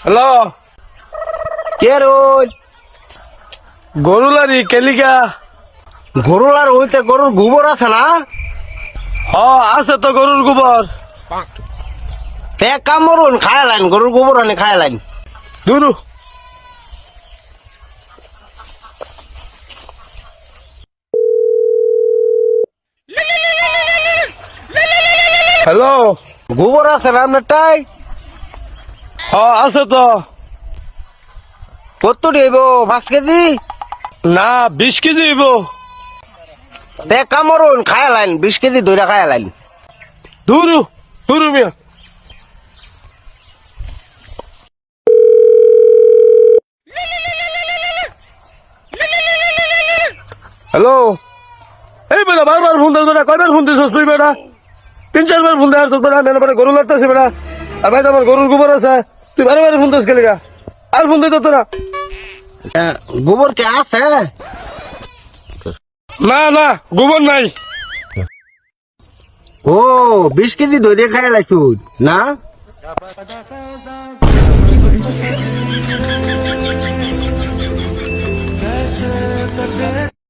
Hello, কে রোজ গরুলারি কেলিকা? গরুর আর হইতে গরুর গোবর আছে না? আছে তো গরুর গোবর। তে কামড়ুন খায় লাইন, গরুর গোবর আনি খায় লাইন। দুরু হ্যালো, গোবর আছে না আপনারটাই? আছে তো। কত দিব? 5 কেজি? না, 20 কেজি হইব। তে কামড়ুন খায় লাইন, 20 কেজি ধরে খায় লাইন। দুরু দুরু মিয়া। হ্যালো, এই বেটা বারবার ফোন দিস বেটা, কয়বার ফোন দিস তুই বেটা? 3-4 বার ফোন দেওয়ার বেটা, মেলা বেটা গরু লাগতেছে বেটা। আর ভাই আমার গরুর গোবর আছে, তুই বারে বারে ফোন দিস কেলিকা? আর ফোন দিত তোরা? গোবর কে আছে? না না, গোবর নাই। ও 20 কেজি ধরে খায় লাইছুন না?